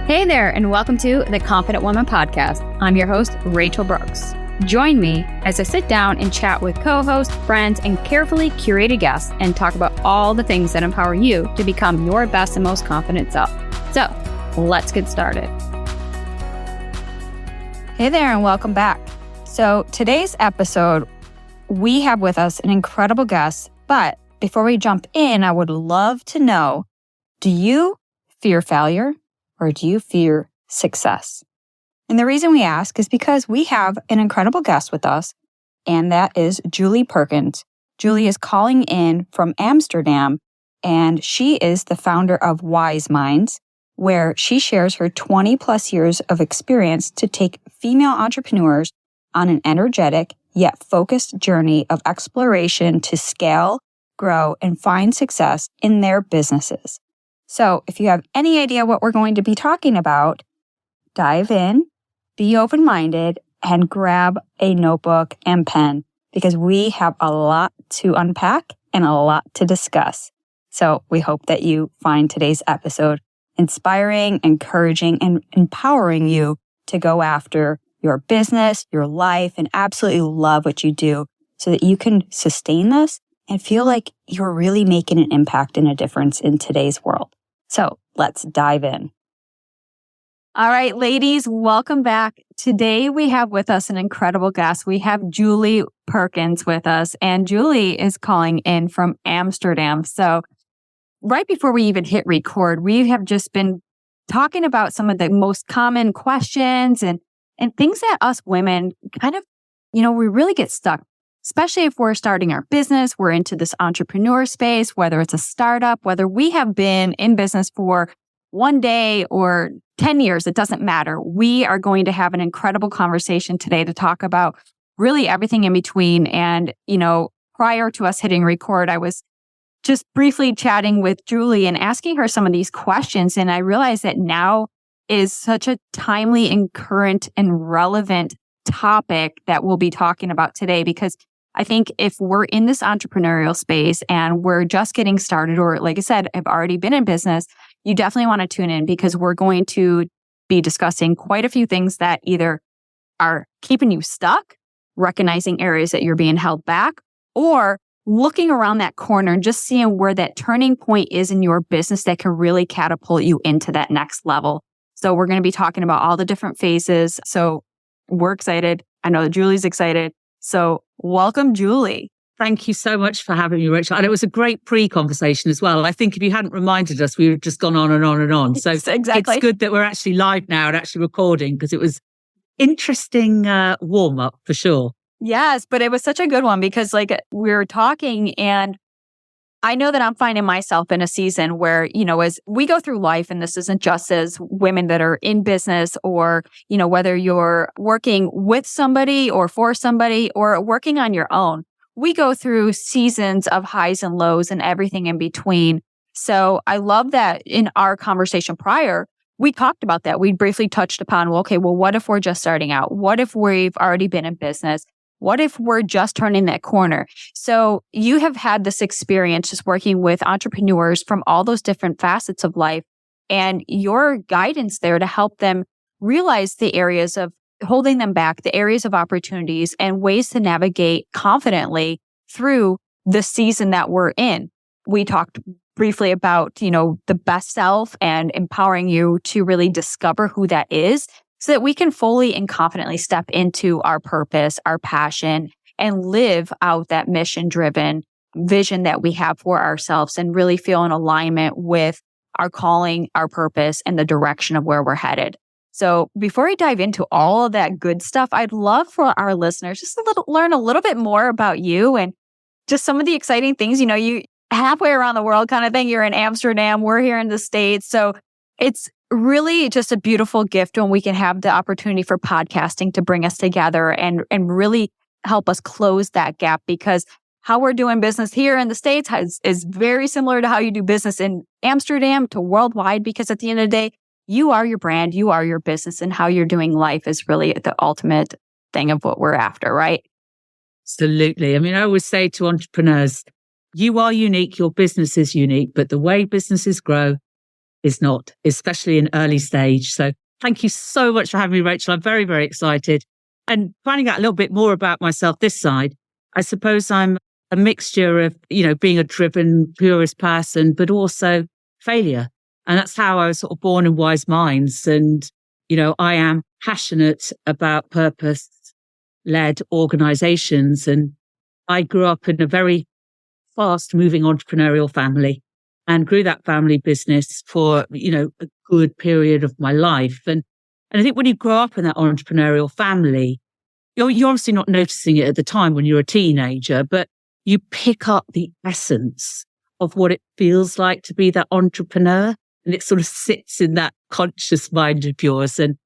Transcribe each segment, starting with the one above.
Hey there, and welcome to the Confident Woman Podcast. I'm your host, Rachel Brooks. Join me as I sit down and chat with co-hosts, friends, and carefully curated guests and talk about all the things that empower you to become your best and most confident self. So, let's get started. Hey there, and welcome back. So, today's episode, we have with us an incredible guest, but before we jump in, I would love to know, do you fear failure? Or do you fear success? And the reason we ask is because we have an incredible guest with us, and that is Julie Perkins. Julie is calling in from Amsterdam, and she is the founder of Wyseminds, where she shares her 20 plus years of experience to take female entrepreneurs on an energetic yet focused journey of exploration to scale, grow, and find success in their businesses. So if you have any idea what we're going to be talking about, dive in, be open-minded, and grab a notebook and pen because we have a lot to unpack and a lot to discuss. So we hope that you find today's episode inspiring, encouraging, and empowering you to go after your business, your life, and absolutely love what you do so that you can sustain this and feel like you're really making an impact and a difference in today's world. So let's dive in. All right, ladies, welcome back. Today we have with us an incredible guest. We have Julie Perkins with us, and Julie is calling in from Amsterdam. So right before we even hit record, we have just been talking about some of the most common questions and things that us women kind of, we really get stuck. Especially if we're starting our business, we're into this entrepreneur space, whether it's a startup, whether we have been in business for one day or 10 years, it doesn't matter. We are going to have an incredible conversation today to talk about really everything in between. And, prior to us hitting record, I was just briefly chatting with Julie and asking her some of these questions. And I realized that now is such a timely and current and relevant topic that we'll be talking about today, because I think if we're in this entrepreneurial space and we're just getting started, or like I said, have already been in business, you definitely want to tune in because we're going to be discussing quite a few things that either are keeping you stuck, recognizing areas that you're being held back, or looking around that corner and just seeing where that turning point is in your business that can really catapult you into that next level. So we're going to be talking about all the different phases. So we're excited. I know that Julie's excited. So welcome, Julie. Thank you so much for having me, Rachel. And it was a great pre-conversation as well. I think if you hadn't reminded us, we would have just gone on and on and on. So exactly. It's good that we're actually live now and actually recording because it was interesting warm-up for sure. Yes, but it was such a good one because we were talking and I know that I'm finding myself in a season where, as we go through life, and this isn't just as women that are in business or, whether you're working with somebody or for somebody or working on your own, we go through seasons of highs and lows and everything in between. So I love that in our conversation prior, we talked about that. We briefly touched upon, what if we're just starting out? What if we've already been in business? What if we're just turning that corner? So you have had this experience just working with entrepreneurs from all those different facets of life and your guidance there to help them realize the areas of holding them back, the areas of opportunities and ways to navigate confidently through the season that we're in. We talked briefly about, the best self and empowering you to really discover who that is, so that we can fully and confidently step into our purpose, our passion, and live out that mission-driven vision that we have for ourselves and really feel in alignment with our calling, our purpose, and the direction of where we're headed. So before we dive into all of that good stuff, I'd love for our listeners just to learn a little bit more about you and just some of the exciting things. You halfway around the world kind of thing. You're in Amsterdam. We're here in the States. So it's really just a beautiful gift when we can have the opportunity for podcasting to bring us together and really help us close that gap, because how we're doing business here in the States is very similar to how you do business in Amsterdam to worldwide, because at the end of the day, you are your brand, you are your business, and how you're doing life is really the ultimate thing of what we're after, right? Absolutely. I mean, I always say to entrepreneurs, you are unique, your business is unique, but the way businesses grow is not, especially in early stage. So thank you so much for having me, Rachel. I'm very, very excited. And finding out a little bit more about myself this side, I suppose I'm a mixture of, being a driven, purist person, but also failure. And that's how I was sort of born in Wyseminds. And, I am passionate about purpose-led organizations. And I grew up in a very fast-moving entrepreneurial family and grew that family business for, a good period of my life. And I think when you grow up in that entrepreneurial family, you're obviously not noticing it at the time when you're a teenager, but you pick up the essence of what it feels like to be that entrepreneur. And it sort of sits in that conscious mind of yours. And,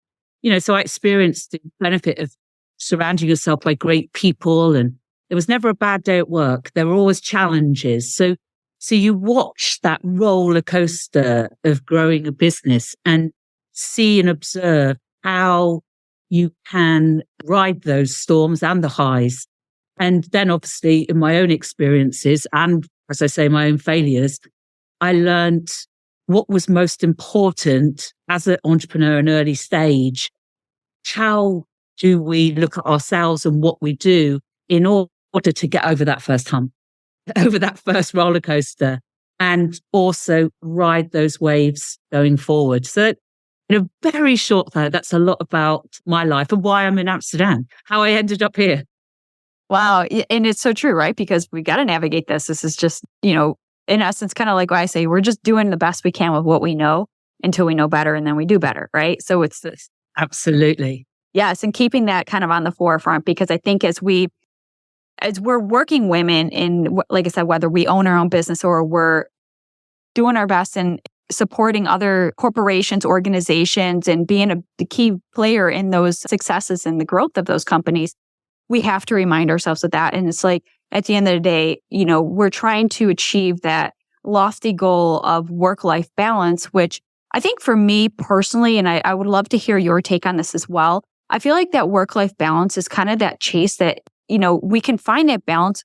so I experienced the benefit of surrounding yourself by great people. And there was never a bad day at work. There were always challenges. So you watch that roller coaster of growing a business and see and observe how you can ride those storms and the highs. And then obviously in my own experiences and, as I say, my own failures, I learned what was most important as an entrepreneur in early stage. How do we look at ourselves and what we do in order to get over that first hump, over that first roller coaster, and also ride those waves going forward? So in a very short time, that's a lot about my life and why I'm in Amsterdam, how I ended up here. Wow. And it's so true, right? Because we got to navigate this. This is just, in essence, kind of like what I say, we're just doing the best we can with what we know until we know better and then we do better, right? So it's this. Absolutely. Yes. And keeping that kind of on the forefront, because I think as we're working women in, like I said, whether we own our own business or we're doing our best in supporting other corporations, organizations, and being a key player in those successes and the growth of those companies, we have to remind ourselves of that. And it's like, at the end of the day, we're trying to achieve that lofty goal of work-life balance, which I think for me personally, and I would love to hear your take on this as well, I feel like that work-life balance is kind of that chase that, we can find that balance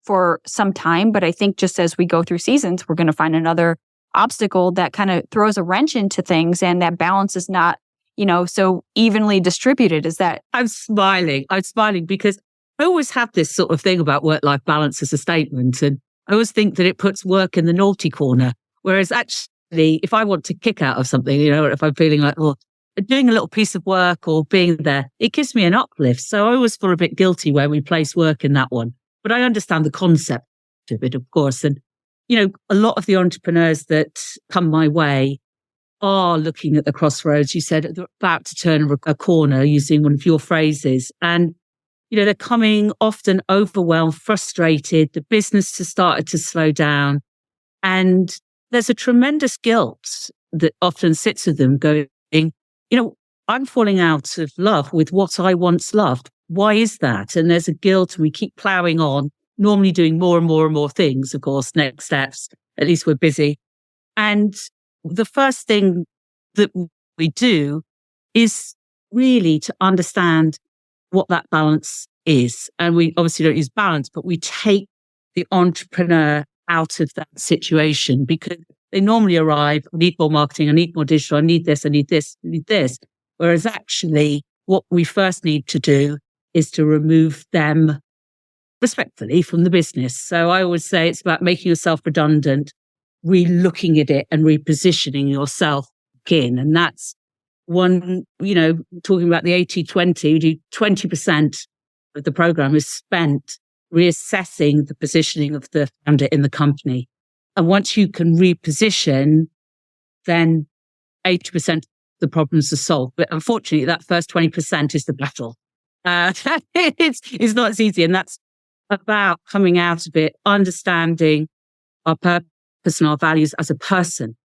for some time, but I think just as we go through seasons, we're going to find another obstacle that kind of throws a wrench into things, and that balance is not, so evenly distributed. Is that? I'm smiling because I always have this sort of thing about work-life balance as a statement. And I always think that it puts work in the naughty corner. Whereas actually, if I want to kick out of something, if I'm feeling like, doing a little piece of work or being there, it gives me an uplift. So I always feel a bit guilty where we place work in that one. But I understand the concept of it, of course. And, a lot of the entrepreneurs that come my way are looking at the crossroads. You said they're about to turn a corner, using one of your phrases. And, they're coming often overwhelmed, frustrated. The business has started to slow down. And there's a tremendous guilt that often sits with them going, I'm falling out of love with what I once loved. Why is that? And there's a guilt, and we keep plowing on, normally doing more and more and more things, of course, next steps. At least we're busy. And the first thing that we do is really to understand what that balance is. And we obviously don't use balance, but we take the entrepreneur out of that situation, because they normally arrive, I need more marketing, I need more digital, I need this, I need this, I need this. Whereas actually what we first need to do is to remove them respectfully from the business. So I always say it's about making yourself redundant, re-looking at it and repositioning yourself in. And that's one, talking about the 80-20, we do 20% of the program is spent reassessing the positioning of the founder in the company. And once you can reposition, then 80% of the problems are solved. But unfortunately, that first 20% is the battle. It's not as easy. And that's about coming out of it, understanding our purpose and our values as a person.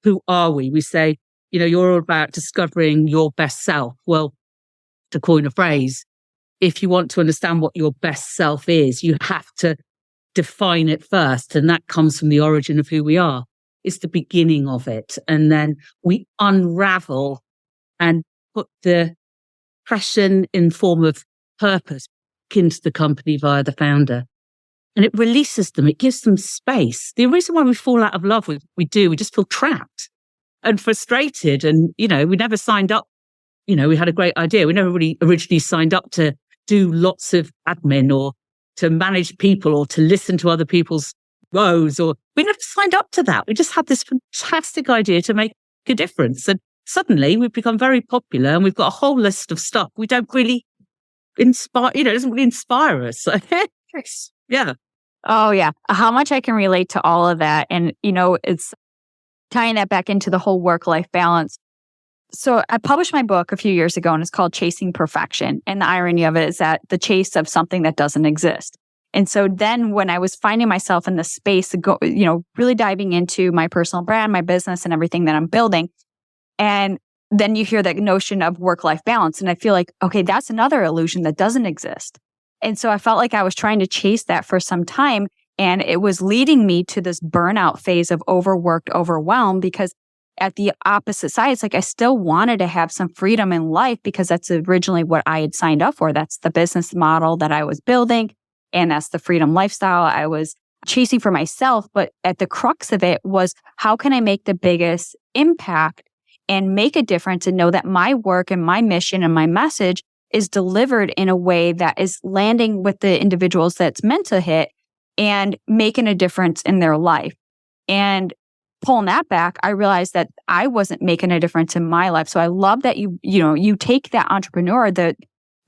Who are we? We say, you're all about discovering your best self. Well, to coin a phrase, if you want to understand what your best self is, you have to define it first. And that comes from the origin of who we are. It's the beginning of it. And then we unravel and put the passion in form of purpose into the company via the founder. And it releases them. It gives them space. The reason why we fall out of love with we just feel trapped. and frustrated. And, we never signed up. We had a great idea. We never really originally signed up to do lots of admin or to manage people or to listen to other people's woes, or we never signed up to that. We just had this fantastic idea to make a difference. And suddenly we've become very popular and we've got a whole list of stuff we don't really inspire, it doesn't really inspire us. Yeah. Oh, yeah. How much I can relate to all of that. And, it's tying that back into the whole work-life balance. So I published my book a few years ago and it's called Chasing Perfection. And the irony of it is that the chase of something that doesn't exist. And so then when I was finding myself in the space to go, really diving into my personal brand, my business and everything that I'm building. And then you hear that notion of work-life balance. And I feel like, okay, that's another illusion that doesn't exist. And so I felt like I was trying to chase that for some time. And it was leading me to this burnout phase of overworked, overwhelmed, because at the opposite side, it's like I still wanted to have some freedom in life because that's originally what I had signed up for. That's the business model that I was building. And that's the freedom lifestyle I was chasing for myself. But at the crux of it was, how can I make the biggest impact and make a difference and know that my work and my mission and my message is delivered in a way that is landing with the individuals that's meant to hit and making a difference in their life. And pulling that back, I realized that I wasn't making a difference in my life. So I love that you take that entrepreneur, the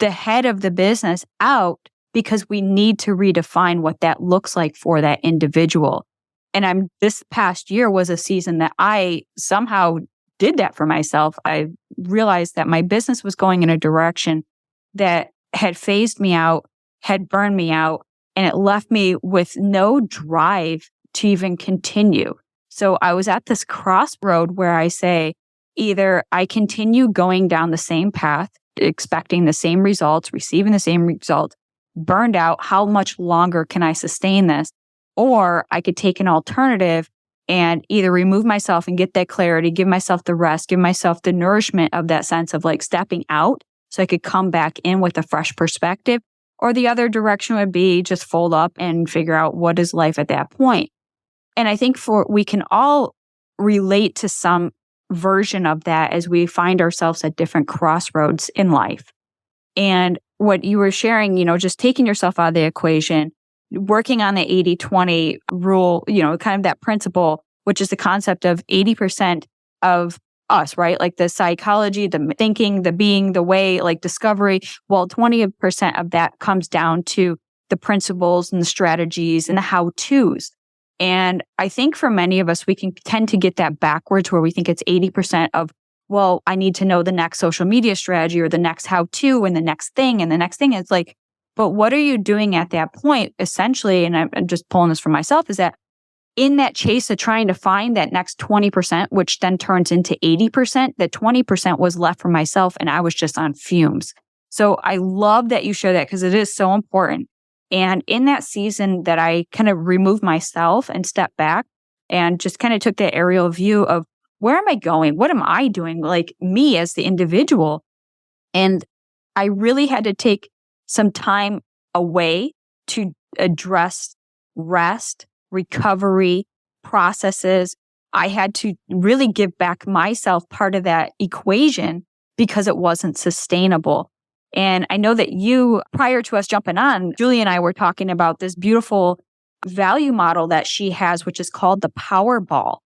head of the business out, because we need to redefine what that looks like for that individual. And this past year was a season that I somehow did that for myself. I realized that my business was going in a direction that had phased me out, had burned me out, and it left me with no drive to even continue. So I was at this crossroad where I say, either I continue going down the same path, expecting the same results, receiving the same results, burned out, how much longer can I sustain this? Or I could take an alternative and either remove myself and get that clarity, give myself the rest, give myself the nourishment of that sense of like stepping out so I could come back in with a fresh perspective. Or the other direction would be just fold up and figure out what is life at that point. And I think we can all relate to some version of that as we find ourselves at different crossroads in life. And what you were sharing, just taking yourself out of the equation, working on the 80-20 rule, kind of that principle, which is the concept of 80% of us, right? Like the psychology, the thinking, the being, the way, like discovery. Well, 20% of that comes down to the principles and the strategies and the how-tos. And I think for many of us, we can tend to get that backwards where we think it's 80% of, well, I need to know the next social media strategy or the next how-to and the next thing and the next thing. It's like, but what are you doing at that point? Essentially, and I'm just pulling this for myself, is that in that chase of trying to find that next 20%, which then turns into 80%, that 20% was left for myself and I was just on fumes. So I love that you share that because it is so important. And in that season that I kind of removed myself and stepped back and just kind of took that aerial view of where am I going? What am I doing? Like me as the individual. And I really had to take some time away to address rest, recovery, processes. I had to really give back myself part of that equation because it wasn't sustainable. And I know that you, prior to us jumping on, Julie and I were talking about this beautiful value model that she has, which is called the Powerball.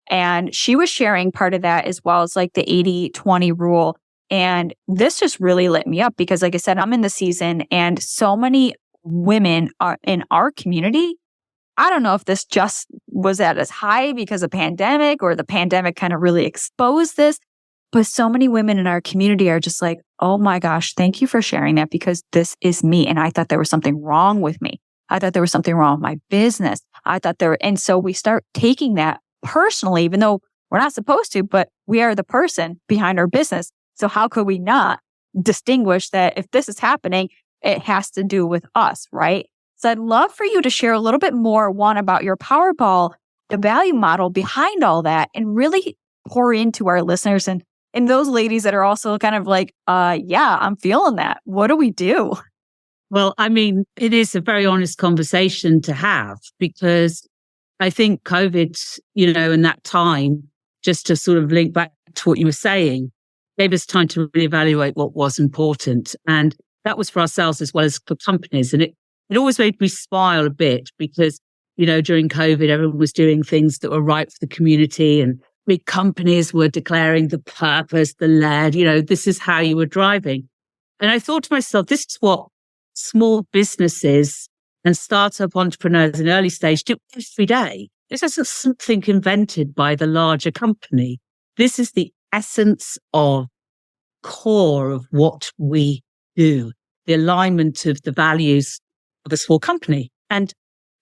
And she was sharing part of that as well as like the 80-20 rule. And this just really lit me up because, like I said, I'm in the season and so many women are in our community. I don't know if this just was at its high because of pandemic or the pandemic kind of really exposed this. But so many women in our community are just like, oh my gosh, thank you for sharing that because this is me. And I thought there was something wrong with me. I thought there was something wrong with my business. And so we start taking that personally, even though we're not supposed to, but we are the person behind our business. So how could we not distinguish that if this is happening, it has to do with us, right? So I'd love for you to share a little bit more, one, about your Powerball, the value model behind all that, and really pour into our listeners and those ladies that are also kind of like, yeah, I'm feeling that. What do we do? Well, I mean, it is a very honest conversation to have because I think COVID, in that time just to sort of link back to what you were saying, gave us time to really evaluate what was important. And that was for ourselves as well as for companies. And it always made me smile a bit because, during COVID, everyone was doing things that were right for the community, and big companies were declaring the purpose, the lead, this is how you were driving. And I thought to myself, this is what small businesses and startup entrepreneurs in early stage do every day. This isn't something invented by the larger company. This is the essence of core of what we do, the alignment of the values of a small company. And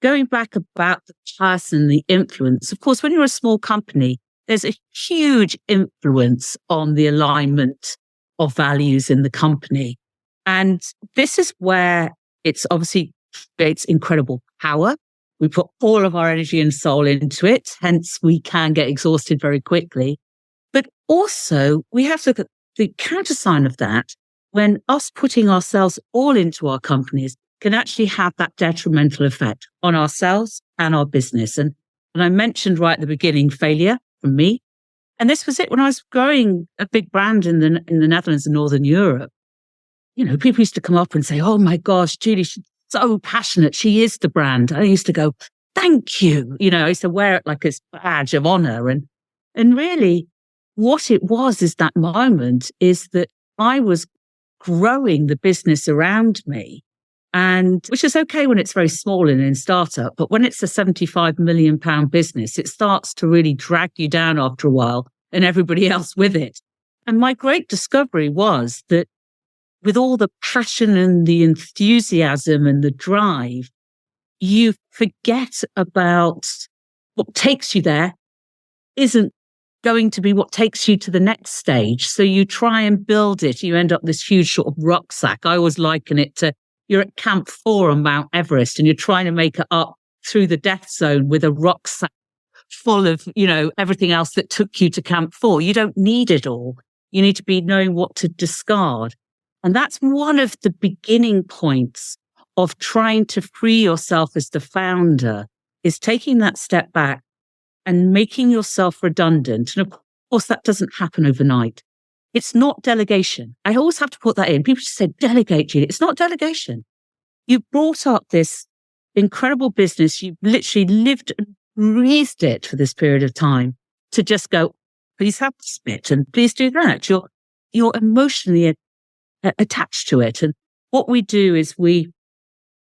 going back about the person, the influence, of course, when you're a small company, there's a huge influence on the alignment of values in the company. And this is where it's obviously creates incredible power. We put all of our energy and soul into it. Hence, we can get exhausted very quickly. But also, we have to look at the countersign of that when us putting ourselves all into our companies can actually have that detrimental effect on ourselves and our business. And I mentioned right at the beginning, failure from me. And this was it when I was growing a big brand in the Netherlands and Northern Europe. People used to come up and say, "Oh my gosh, Julie, she's so passionate. She is the brand." I used to go, "Thank you." I used to wear it like a badge of honor. And really what it was is that moment is that I was growing the business around me, and which is okay when it's very small and in startup, but when it's a £75 million business, it starts to really drag you down after a while and everybody else with it. And my great discovery was that with all the passion and the enthusiasm and the drive, you forget about what takes you there isn't going to be what takes you to the next stage. So you try and build it. You end up this huge sort of rucksack. I always liken it to you're at Camp 4 on Mount Everest and you're trying to make it up through the death zone with a rucksack full of, everything else that took you to Camp 4. You don't need it all. You need to be knowing what to discard. And that's one of the beginning points of trying to free yourself as the founder, is taking that step back and making yourself redundant. And of course, that doesn't happen overnight. It's not delegation. I always have to put that in. People just say, delegate, Julie. It's not delegation. You brought up this incredible business. You literally lived and breathed it for this period of time to just go, please have this bit and please do that. You're emotionally attached to it. And what we do is we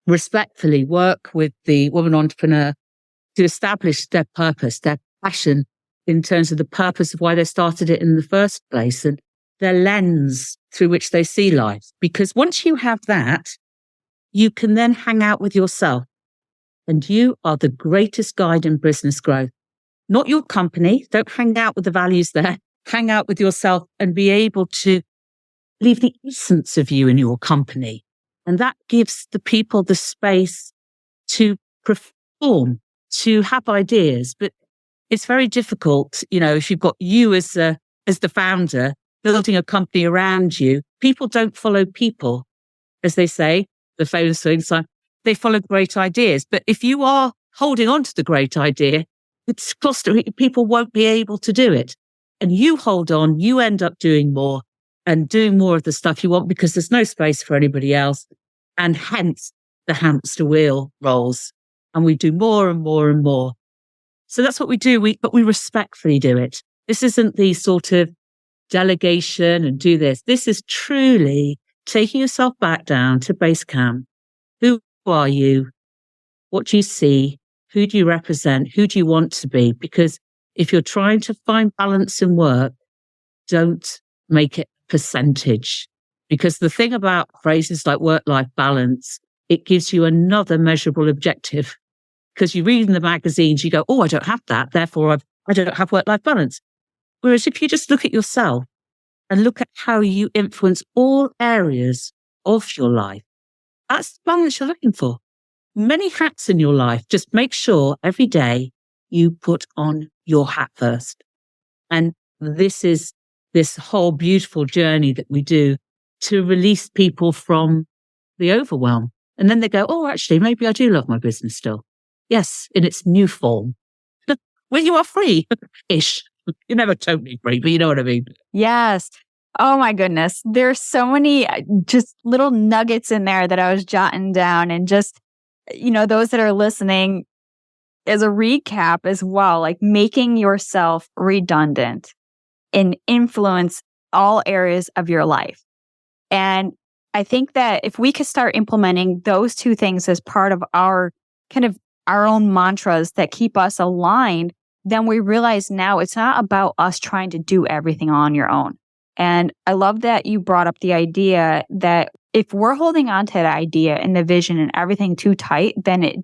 respectfully work with the woman entrepreneur to establish their purpose, their passion in terms of the purpose of why they started it in the first place and their lens through which they see life. Because once you have that, you can then hang out with yourself, and you are the greatest guide in business growth. Not your company. Don't hang out with the values there. Hang out with yourself and be able to leave the essence of you in your company. And that gives the people the space to perform, to have ideas. But it's very difficult, if you've got you as the founder, building a company around you. People don't follow people, as they say, the famous thing. So they follow great ideas. But if you are holding on to the great idea, it's people won't be able to do it. And you hold on, you end up doing more and doing more of the stuff you want because there's no space for anybody else. And hence the hamster wheel rolls and we do more and more and more. So that's what we do. But we respectfully do it. This isn't the sort of delegation and do this. This is truly taking yourself back down to base camp. Who are you? What do you see? Who do you represent? Who do you want to be? Because if you're trying to find balance in work, don't make it percentage. Because the thing about phrases like work-life balance, it gives you another measurable objective. Because you read in the magazines, you go, oh, I don't have that. Therefore, I don't have work-life balance. Whereas if you just look at yourself and look at how you influence all areas of your life, that's the balance you're looking for. Many hats in your life. Just make sure every day you put on your hat first. And this is this whole beautiful journey that we do to release people from the overwhelm. And then they go, oh, actually, maybe I do love my business still. Yes, in its new form. When you are free-ish. You're never totally free, but you know what I mean. Yes. Oh my goodness. There's so many just little nuggets in there that I was jotting down, and just, those that are listening, as a recap as well, like making yourself redundant and influence all areas of your life. And I think that if we could start implementing those two things as part of our own mantras that keep us aligned, then we realize now it's not about us trying to do everything on your own. And I love that you brought up the idea that if we're holding on to that idea and the vision and everything too tight, then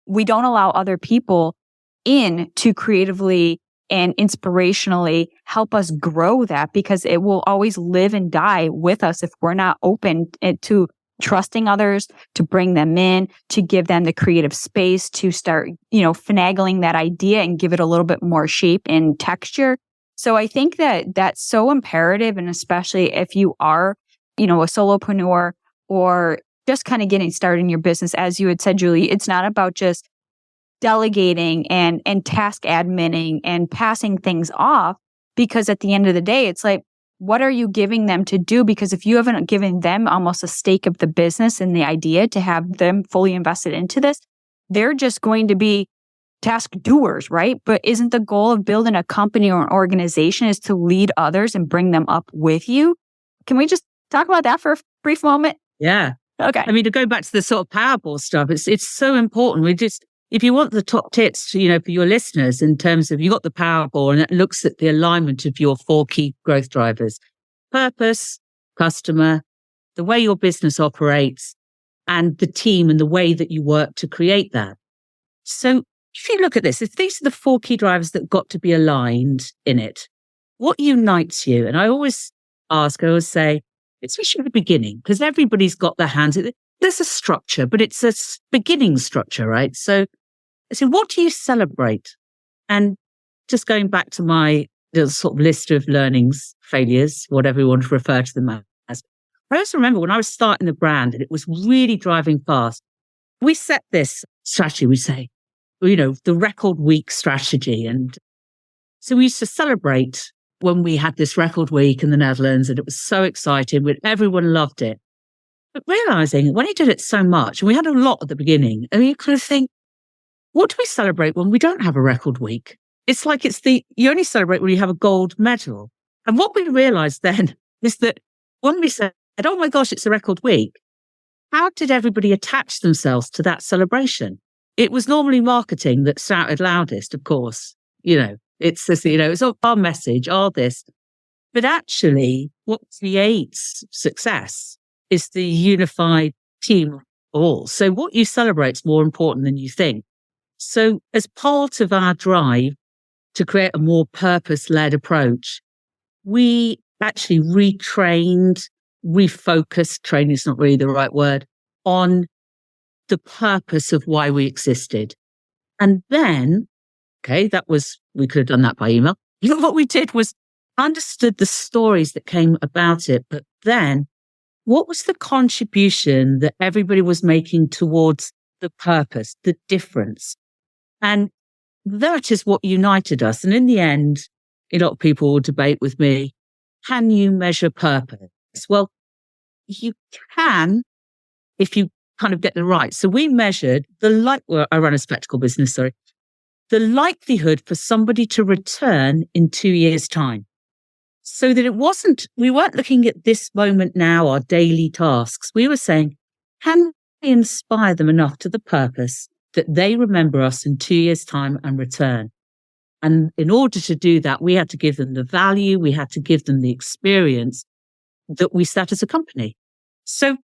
we don't allow other people in to creatively and inspirationally help us grow that, because it will always live and die with us if we're not open to trusting others, to bring them in, to give them the creative space to start, finagling that idea and give it a little bit more shape and texture. So I think that that's so imperative. And especially if you are, a solopreneur or just kind of getting started in your business, as you had said, Julie, it's not about just delegating and task adminning and passing things off, because at the end of the day, it's like, what are you giving them to do? Because if you haven't given them almost a stake of the business and the idea to have them fully invested into this, they're just going to be task doers, right? But isn't the goal of building a company or an organization is to lead others and bring them up with you? Can we just talk about that for a brief moment? Yeah. Okay. I mean, to go back to the sort of Powerball stuff, it's so important. If you want the top tips, for your listeners, in terms of, you got the Powerball and it looks at the alignment of your 4 key growth drivers: purpose, customer, the way your business operates, and the team and the way that you work to create that. So if you look at this, if these are the 4 key drivers that got to be aligned in it, what unites you? And I always say, especially at the beginning, because everybody's got their hands. There's a structure, but it's a beginning structure, right? So what do you celebrate? And just going back to my little sort of list of learnings, failures, whatever you want to refer to them as. I also remember when I was starting the brand and it was really driving fast, we set this strategy, we say, the record week strategy. And so we used to celebrate when we had this record week in the Netherlands, and it was so exciting. Everyone loved it. But realizing when he did it so much, and we had a lot at the beginning, and you kind of think, what do we celebrate when we don't have a record week? It's like you only celebrate when you have a gold medal. And what we realized then is that when we said, oh my gosh, it's a record week, how did everybody attach themselves to that celebration? It was normally marketing that shouted loudest, of course. It's this, it's our message, all this. But actually, what creates success is the unified team of all. So what you celebrate is more important than you think. So as part of our drive to create a more purpose-led approach, we actually refocused, training is not really the right word, on the purpose of why we existed. And then, we could have done that by email. What we did was understood the stories that came about it, but then what was the contribution that everybody was making towards the purpose, the difference? And that is what united us. And in the end, a lot of people will debate with me, can you measure purpose? Well, you can if you kind of get the right. So we measured I run a spectacle business, the likelihood for somebody to return in 2 years' time. So that we weren't looking at this moment now, our daily tasks. We were saying, can we inspire them enough to the purpose that they remember us in 2 years' time and return? And in order to do that, we had to give them the value, we had to give them the experience that we set as a company. So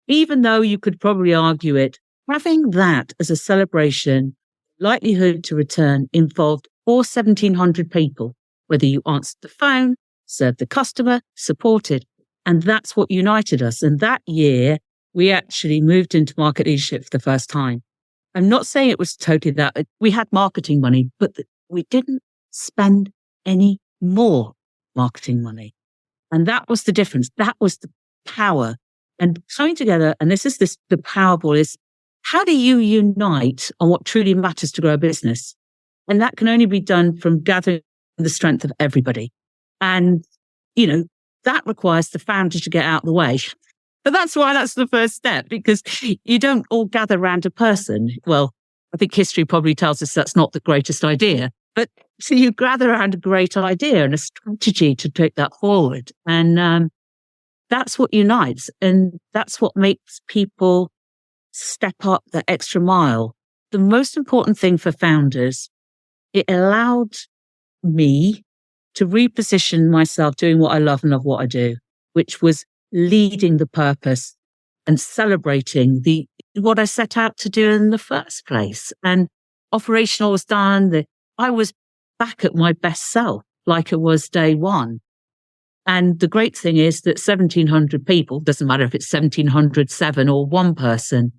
even though you could probably argue it, having that as a celebration, likelihood to return involved all 1,700 people, whether you answered the phone, served the customer, supported. And that's what united us. And that year, we actually moved into market leadership for the first time. I'm not saying it was totally that. We had marketing money, but we didn't spend any more marketing money. And that was the difference. That was the power. And coming together, and the Powerball is, how do you unite on what truly matters to grow a business? And that can only be done from gathering the strength of everybody. And, that requires the founder to get out of the way. But that's why that's the first step, because you don't all gather around a person. Well, I think history probably tells us that's not the greatest idea. But so you gather around a great idea and a strategy to take that forward. And that's what unites. And that's what makes people step up the extra mile. The most important thing for founders, it allowed me to reposition myself doing what I love and love what I do, which was leading the purpose and celebrating what I set out to do in the first place. And operational was done. I was back at my best self, like it was day one. And the great thing is that 1,700 people, doesn't matter if it's 1,707 or one person,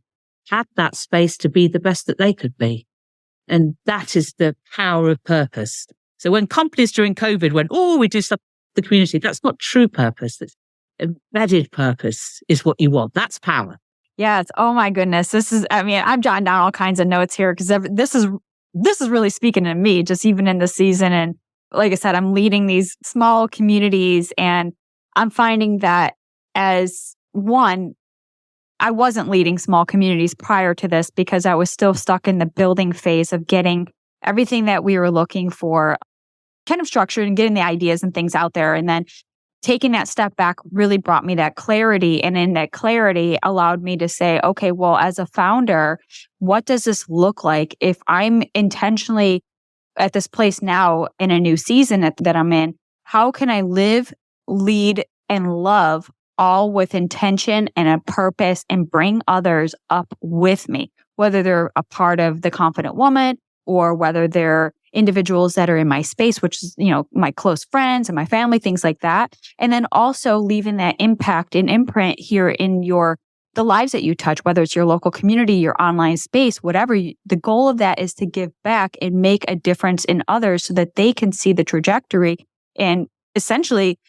had that space to be the best that they could be. And that is the power of purpose. So when companies during COVID went, we do stuff for the community, that's not true purpose. That's embedded purpose is what you want. That's power. Yes. Oh my goodness. I'm jotting down all kinds of notes here because this is really speaking to me, just even in the season. And like I said, I'm leading these small communities, and I'm finding that as one, I wasn't leading small communities prior to this because I was still stuck in the building phase of getting everything that we were looking for kind of structured and getting the ideas and things out there. And then taking that step back really brought me that clarity. And in that clarity allowed me to say, okay, well, as a founder, what does this look like if I'm intentionally at this place now in a new season that I'm in? How can I live, lead, and love all with intention and a purpose and bring others up with me, whether they're a part of the Confident Woman or whether they're individuals that are in my space, which is, my close friends and my family, things like that. And then also leaving that impact and imprint here in the lives that you touch, whether it's your local community, your online space, whatever. The goal of that is to give back and make a difference in others so that they can see the trajectory and essentially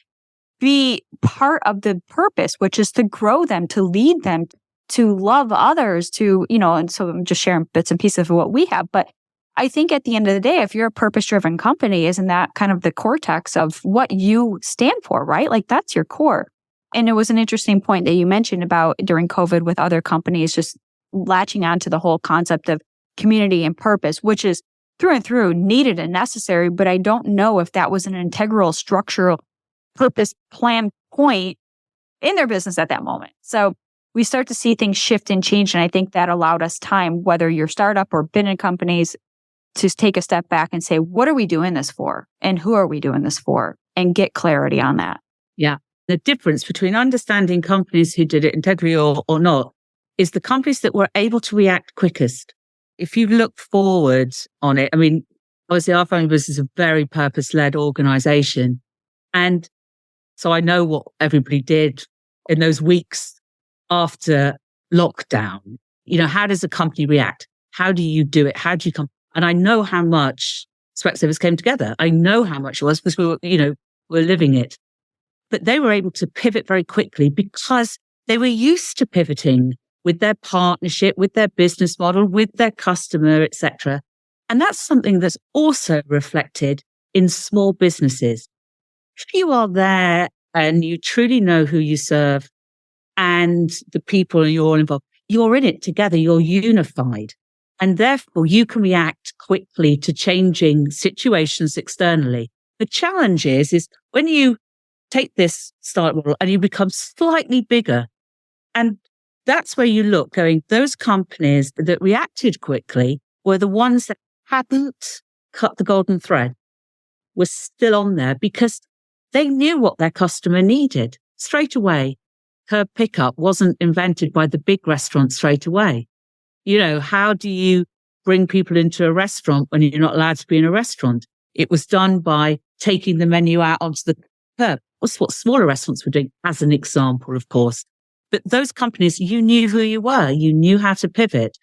be part of the purpose, which is to grow them, to lead them, to love others, and so I'm just sharing bits and pieces of what we have. But I think at the end of the day, if you're a purpose-driven company, isn't that kind of the cortex of what you stand for, right? Like that's your core. And it was an interesting point that you mentioned about during COVID with other companies, just latching on to the whole concept of community and purpose, which is through and through needed and necessary. But I don't know if that was an integral structural purpose plan point in their business at that moment. So we start to see things shift and change. And I think that allowed us time, whether you're startup or been in companies, to take a step back and say, what are we doing this for? And who are we doing this for? And get clarity on that. Yeah. The difference between understanding companies who did it integrally or not is the companies that were able to react quickest. If you look forward on it, obviously our family business is a very purpose-led organization. And so I know what everybody did in those weeks after lockdown. How does a company react? How do you do it? How do you come? And I know how much Specsavers came together. I know how much it was because we're living it. But they were able to pivot very quickly because they were used to pivoting with their partnership, with their business model, with their customer, etc. And that's something that's also reflected in small businesses. If you are there and you truly know who you serve and the people you're involved, you're in it together, you're unified. And therefore, you can react quickly to changing situations externally. The challenge is when you take this start model and you become slightly bigger, and that's where you look going, those companies that reacted quickly were the ones that hadn't cut the golden thread, were still on there because they knew what their customer needed straight away. Her pickup wasn't invented by the big restaurant straight away. How do you bring people into a restaurant when you're not allowed to be in a restaurant? It was done by taking the menu out onto the curb. That's what smaller restaurants were doing, as an example, of course. But those companies, you knew who you were. You knew how to pivot.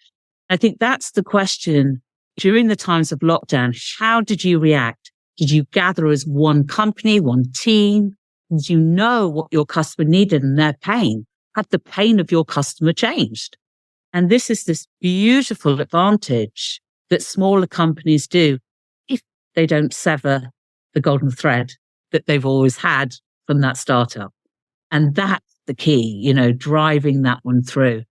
I think that's the question. During the times of lockdown, how did you react? Did you gather as one company, one team? Did you know what your customer needed and their pain? Had the pain of your customer changed? And this is this beautiful advantage that smaller companies do if they don't sever the golden thread that they've always had from that startup. And that's the key, driving that one through.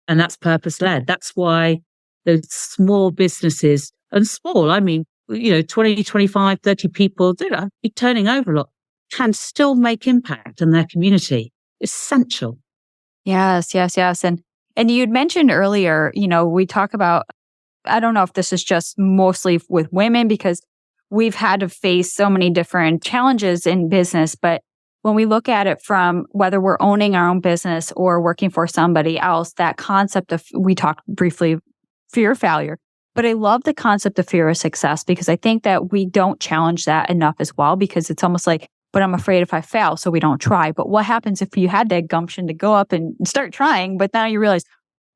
And that's purpose-led. That's why those small businesses, and small, I mean, 20, 25, 30 people, be turning over a lot, can still make impact in their community. Essential. Yes. And you'd mentioned earlier, we talk about, I don't know if this is just mostly with women because we've had to face so many different challenges in business. But when we look at it from whether we're owning our own business or working for somebody else, that concept of, we talked briefly, fear of failure. But I love the concept of fear of success because I think that we don't challenge that enough as well, because it's almost like, but I'm afraid if I fail, so we don't try. But what happens if you had that gumption to go up and start trying, but now you realize,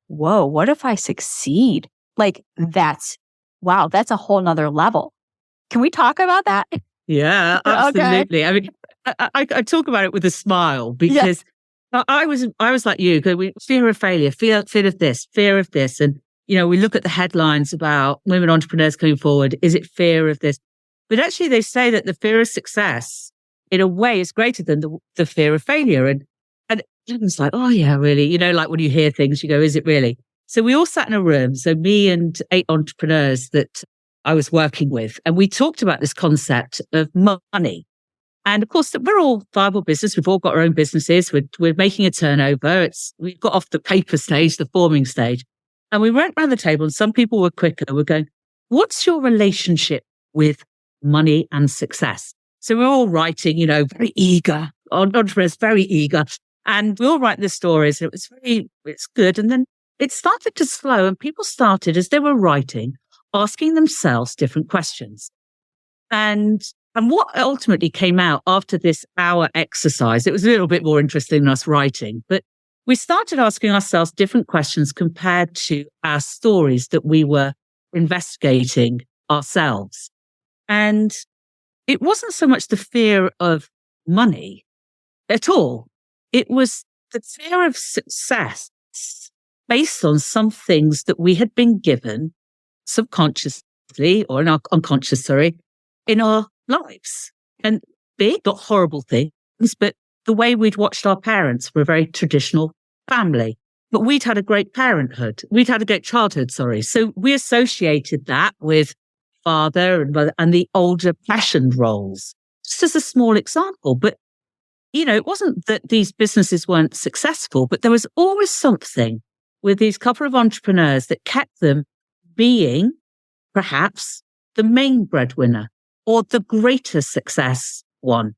whoa, what if I succeed? Like wow, that's a whole nother level. Can we talk about that? Yeah, absolutely. Okay. I mean, I talk about it with a smile because I was like you, fear of failure, fear of this. And, we look at the headlines about women entrepreneurs coming forward. Is it fear of this? But actually they say that the fear of success in a way is greater than the fear of failure. And it's like, oh yeah, really? Like when you hear things, you go, is it really? So we all sat in a room. So me and 8 entrepreneurs that I was working with, and we talked about this concept of money. And of course, we're all viable business. We've all got our own businesses. We're making a turnover. We've got off the paper stage, the forming stage. And we went around the table and some people were quicker. We're going, what's your relationship with money and success? So we're all writing, very eager, entrepreneurs, very eager. And we all write the stories. And it's good. And then it started to slow and people started, as they were writing, asking themselves different questions. And what ultimately came out after this hour exercise, it was a little bit more interesting than us writing, but we started asking ourselves different questions compared to our stories that we were investigating ourselves. And it wasn't so much the fear of money at all. It was the fear of success based on some things that we had been given subconsciously or unconscious, in our lives. And big, not horrible things, but the way we'd watched our parents were a very traditional family. But we'd had a great parenthood. We'd had a great childhood, So we associated that with father and mother and the older fashioned roles, just as a small example. But, it wasn't that these businesses weren't successful, but there was always something with these couple of entrepreneurs that kept them being perhaps the main breadwinner or the greater success one.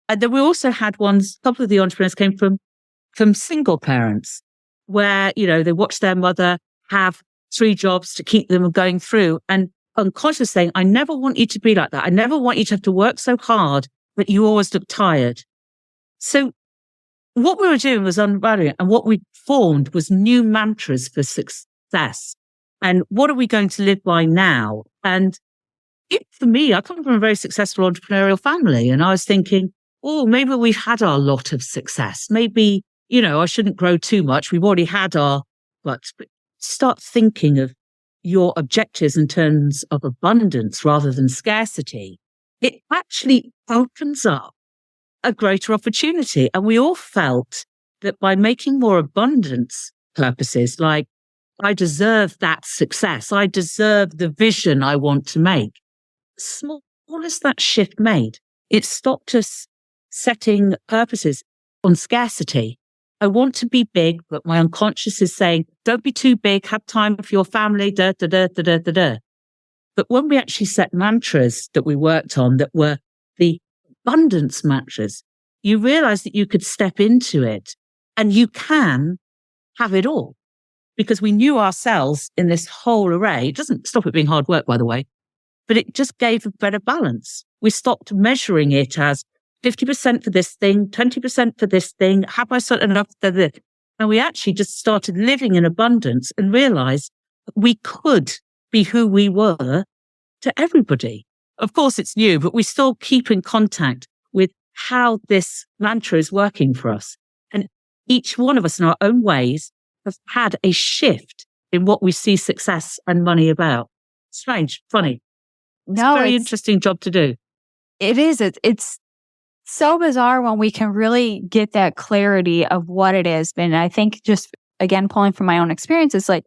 And then we also had a couple of the entrepreneurs came from single parents where, they watched their mother have 3 jobs to keep them going through and unconscious saying, I never want you to be like that. I never want you to have to work so hard, but you always look tired. So what we were doing was unraveling it. And what we formed was new mantras for success. And what are we going to live by now? And for me, I come from a very successful entrepreneurial family. And I was thinking, maybe we've had our lot of success. Maybe, I shouldn't grow too much. We've already had but start thinking of your objectives in terms of abundance rather than scarcity. It actually opens up a greater opportunity. And we all felt that by making more abundance purposes, like I deserve that success, I deserve the vision I want to make. Small as that shift made, it stopped us setting purposes on scarcity. I want to be big, but my unconscious is saying, don't be too big, have time for your family, da, da, da, da, da, da, da. But when we actually set mantras that we worked on that were the abundance mantras, you realize that you could step into it and you can have it all because we knew ourselves in this whole array. It doesn't stop it being hard work, by the way, but it just gave a better balance. We stopped measuring it as 50% for this thing, 20% for this thing. Have I set enough for this? And we actually just started living in abundance and realized that we could be who we were to everybody. Of course, it's new, but we still keep in contact with how this mantra is working for us. And each one of us in our own ways have had a shift in what we see success and money about. Strange, funny. No, it's a very interesting job to do. It is. It's so bizarre when we can really get that clarity of what it is. And I think just, again, pulling from my own experience, it's like,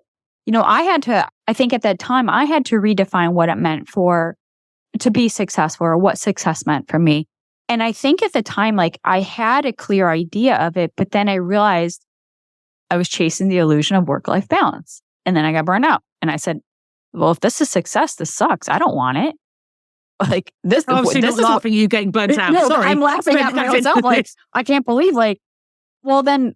I think at that time, I had to redefine what it meant to be successful or what success meant for me. And I think at the time, like I had a clear idea of it, but then I realized I was chasing the illusion of work-life balance. And then I got burned out. And I said, well, if this is success, this sucks. I don't want it. Like this. Obviously this not laughing at you getting burnt out. No, Sorry. I'm laughing at myself. Like, I can't believe, like, well, then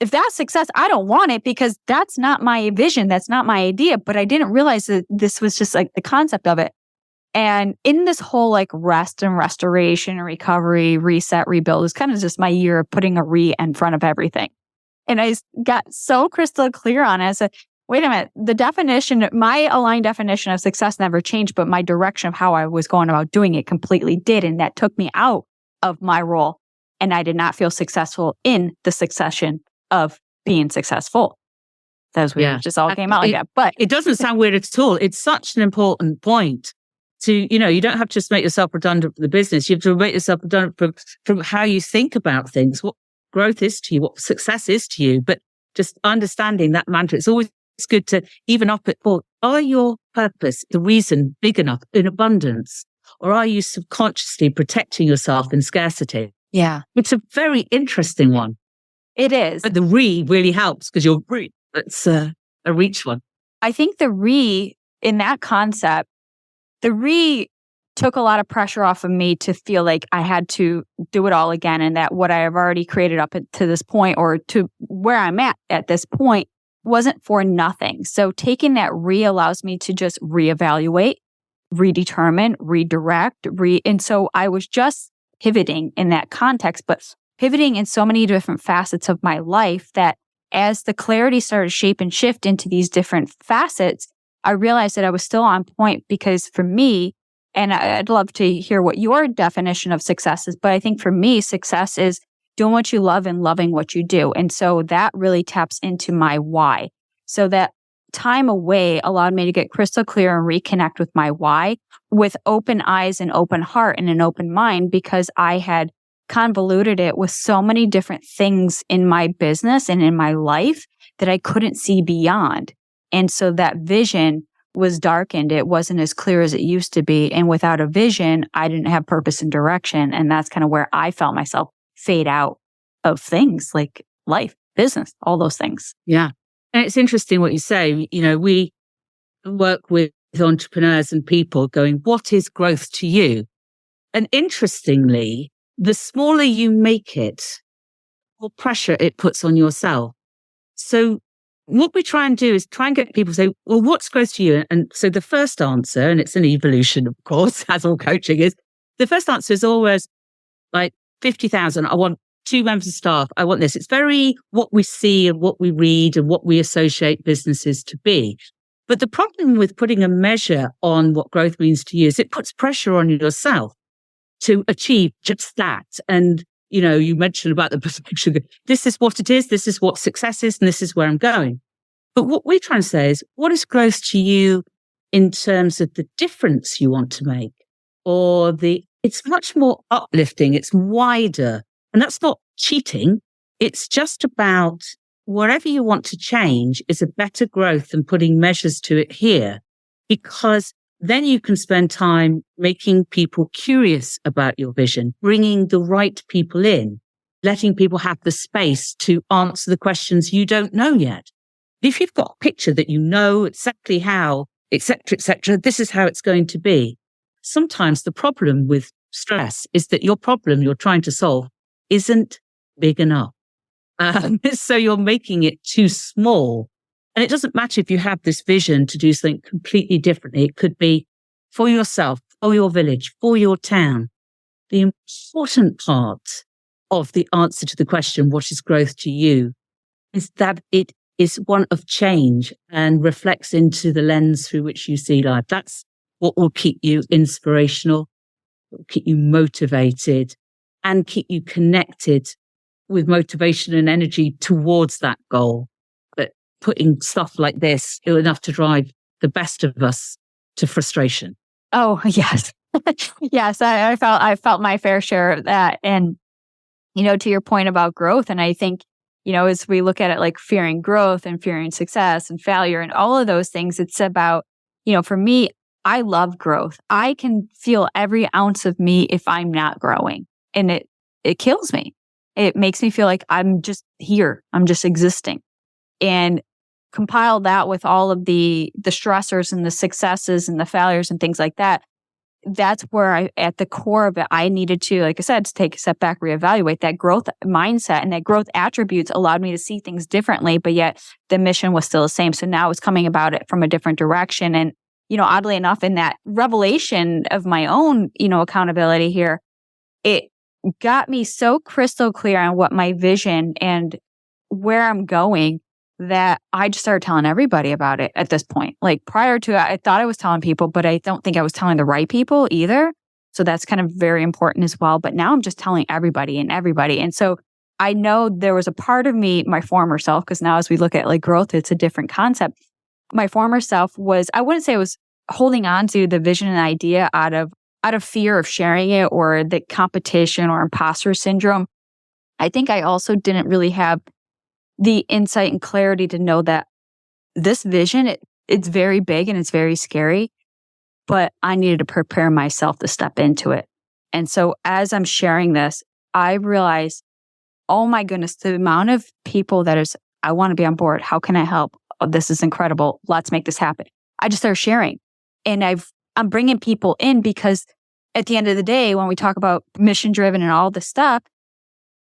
if that's success, I don't want it because that's not my vision. That's not my idea. But I didn't realize that this was just like the concept of it. And in this whole like rest and restoration and recovery, reset, rebuild is kind of just my year of putting a re in front of everything. And I got so crystal clear on it. I said, wait a minute, my aligned definition of success never changed, but my direction of how I was going about doing it completely did. And that took me out of my role. And I did not feel successful in the succession of being successful. That was weird. Yeah. It just all came out like that. But it doesn't sound weird at all. It's such an important point to, you don't have to just make yourself redundant from the business. You have to make yourself redundant from how you think about things, what growth is to you, what success is to you. But just understanding that mantra, it's always good to even up it for, are your purpose, the reason big enough in abundance? Or are you subconsciously protecting yourself in scarcity? Yeah. It's a very interesting one. It is. But the re really helps because you're re. It's a reach one. I think the re in that concept, the re took a lot of pressure off of me to feel like I had to do it all again and that what I have already created up to this point or to where I'm at this point wasn't for nothing. So taking that re allows me to just reevaluate, redetermine, redirect, and so I was just pivoting in that context, but pivoting in so many different facets of my life that as the clarity started to shape and shift into these different facets, I realized that I was still on point because for me, and I'd love to hear what your definition of success is, but I think for me, success is doing what you love and loving what you do. And so that really taps into my why. So that time away allowed me to get crystal clear and reconnect with my why with open eyes and open heart and an open mind because I had convoluted it with so many different things in my business and in my life that I couldn't see beyond. And so that vision was darkened. It wasn't as clear as it used to be. And without a vision, I didn't have purpose and direction. And that's kind of where I felt myself fade out of things like life, business, all those things. Yeah. And it's interesting what you say. We work with entrepreneurs and people going, what is growth to you? And interestingly, the smaller you make it, the more pressure it puts on yourself. So what we try and do is try and get people to say, well, what's growth to you? And so the first answer, and it's an evolution, of course, as all coaching is, the first answer is always like 50,000. I want 2 members of staff. I want this. It's very what we see and what we read and what we associate businesses to be. But the problem with putting a measure on what growth means to you is it puts pressure on yourself to achieve just that. And, you mentioned about the perception. This is what it is. This is what success is. And this is where I'm going. But what we're trying to say is, what is growth to you in terms of the difference you want to make? Or it's much more uplifting. It's wider. And that's not cheating. It's just about whatever you want to change is a better growth than putting measures to it here, because then you can spend time making people curious about your vision, bringing the right people in, letting people have the space to answer the questions you don't know yet. If you've got a picture that you know exactly how, et cetera, this is how it's going to be. Sometimes the problem with stress is that your problem you're trying to solve isn't big enough. So you're making it too small. And it doesn't matter if you have this vision to do something completely differently. It could be for yourself, for your village, for your town. The important part of the answer to the question, what is growth to you, is that it is one of change and reflects into the lens through which you see life. That's what will keep you inspirational, will keep you motivated, and keep you connected with motivation and energy towards that goal. But putting stuff like this is enough to drive the best of us to frustration. Oh, yes. Yes, I felt my fair share of that. And, to your point about growth, and I think, as we look at it like fearing growth and fearing success and failure and all of those things, it's about, for me, I love growth. I can feel every ounce of me if I'm not growing. And it kills me. It makes me feel like I'm just here. I'm just existing. And compile that with all of the stressors and the successes and the failures and things like that. That's where at the core of it, I needed to, like I said, to take a step back, reevaluate that growth mindset, and that growth attributes allowed me to see things differently, but yet the mission was still the same. So now it's coming about it from a different direction. And, oddly enough, in that revelation of my own, accountability here, it got me so crystal clear on what my vision and where I'm going that I just started telling everybody about it at this point. Like prior to it, I thought I was telling people, but I don't think I was telling the right people either. So that's kind of very important as well. But now I'm just telling everybody. And so I know there was a part of me, my former self, because now as we look at like growth, it's a different concept. My former self was, I wouldn't say it was holding on to the vision and idea out of fear of sharing it or the competition or imposter syndrome. I think I also didn't really have the insight and clarity to know that this vision, it's very big and it's very scary, but I needed to prepare myself to step into it. And so as I'm sharing this, I realized, oh my goodness, the amount of people that is, I want to be on board. How can I help? Oh, this is incredible. Let's make this happen. I just started sharing, and I'm bringing people in because at the end of the day, when we talk about mission driven and all this stuff,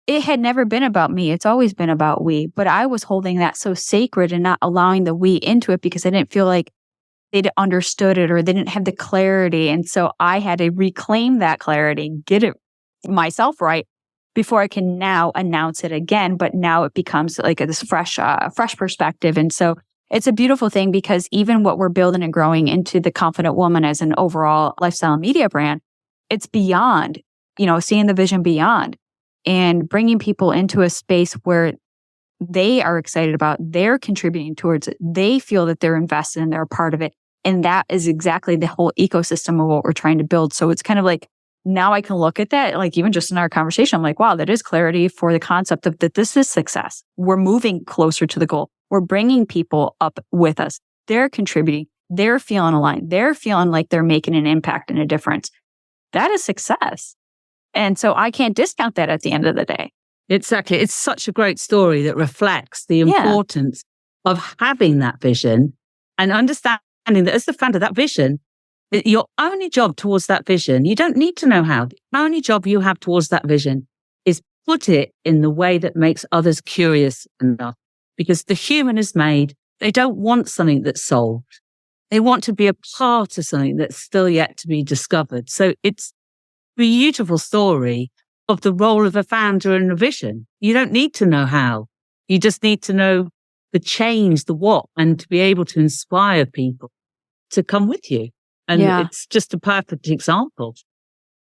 it had never been about me. It's always been about we. But I was holding that so sacred and not allowing the we into it because I didn't feel like they'd understood it or they didn't have the clarity. And so I had to reclaim that clarity, get it myself right before I can now announce it again. But now it becomes like this fresh perspective. And so it's a beautiful thing because even what we're building and growing into the Confident Woman as an overall lifestyle and media brand, it's beyond, seeing the vision beyond. And bringing people into a space where they are excited about, they're contributing towards it. They feel that they're invested and they're a part of it. And that is exactly the whole ecosystem of what we're trying to build. So it's kind of like, now I can look at that, like even just in our conversation, I'm like, wow, that is clarity for the concept of that this is success. We're moving closer to the goal. We're bringing people up with us. They're contributing. They're feeling aligned. They're feeling like they're making an impact and a difference. That is success. And so I can't discount that at the end of the day. Exactly. It's such a great story that reflects the importance of having that vision and understanding that as the founder, that vision, your only job towards that vision, you don't need to know how. The only job you have towards that vision is put it in the way that makes others curious enough. Because the human is made, they don't want something that's solved. They want to be a part of something that's still yet to be discovered. So it's a beautiful story of the role of a founder and a vision. You don't need to know how. You just need to know the change, the what, and to be able to inspire people to come with you. And it's just a perfect example.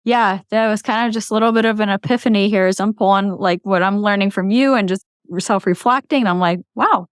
Yeah, that was kind of just a little bit of an epiphany here as I'm pulling like what I'm learning from you and just self-reflecting. And I'm like, wow,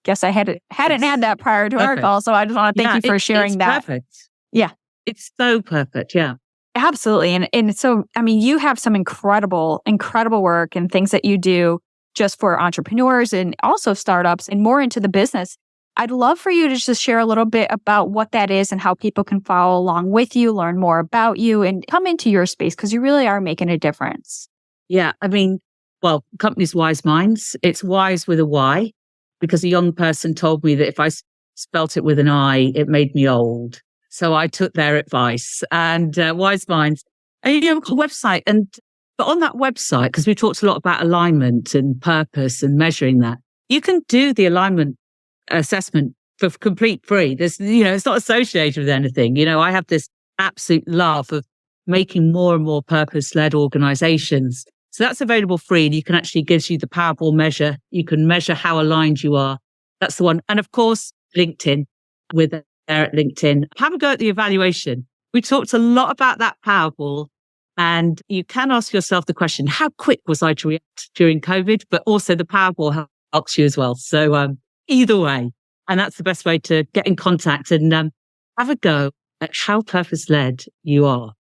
guess I hadn't had that prior to our call. So I just want to thank you for sharing that. Perfect. Yeah. It's so perfect. Yeah. Absolutely. And so, I mean, you have some incredible work and things that you do just for entrepreneurs and also startups and more into the business. I'd love for you to just share a little bit about what that is and how people can follow along with you, learn more about you, and come into your space because you really are making a difference. Yeah. I mean, well, company's Wyseminds. It's wise with a Y because a young person told me that if I spelt it with an I, it made me old. So I took their advice and Wyseminds. And you have a website, but on that website, because we talked a lot about alignment and purpose and measuring that, you can do the alignment assessment for complete free. There's, it's not associated with anything. I have this absolute love of making more and more purpose-led organizations. So that's available free, and you can actually gives you the Powerball measure. You can measure how aligned you are. That's the one. And of course, LinkedIn with there at LinkedIn. Have a go at the evaluation. We talked a lot about that Powerball, and you can ask yourself the question, how quick was I to react during COVID? But also the Powerball helps you as well. So either way, and that's the best way to get in contact and have a go at how purpose-led you are.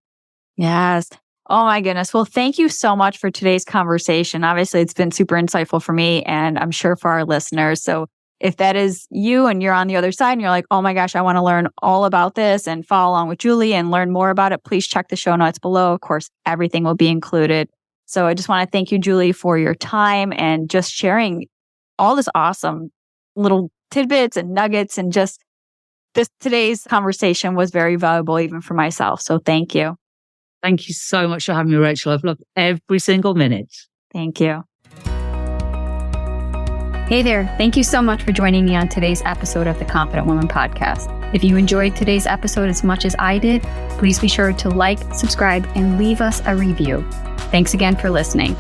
Yes. Oh my goodness. Well, thank you so much for today's conversation. Obviously, it's been super insightful for me and I'm sure for our listeners. So if that is you and you're on the other side and you're like, oh my gosh, I want to learn all about this and follow along with Julie and learn more about it, please check the show notes below. Of course, everything will be included. So I just want to thank you, Julie, for your time and just sharing all this awesome little tidbits and nuggets. And just today's conversation was very valuable even for myself. So thank you. Thank you so much for having me, Rachel. I've loved every single minute. Thank you. Hey there. Thank you so much for joining me on today's episode of the Confident Woman Podcast. If you enjoyed today's episode as much as I did, please be sure to like, subscribe, and leave us a review. Thanks again for listening.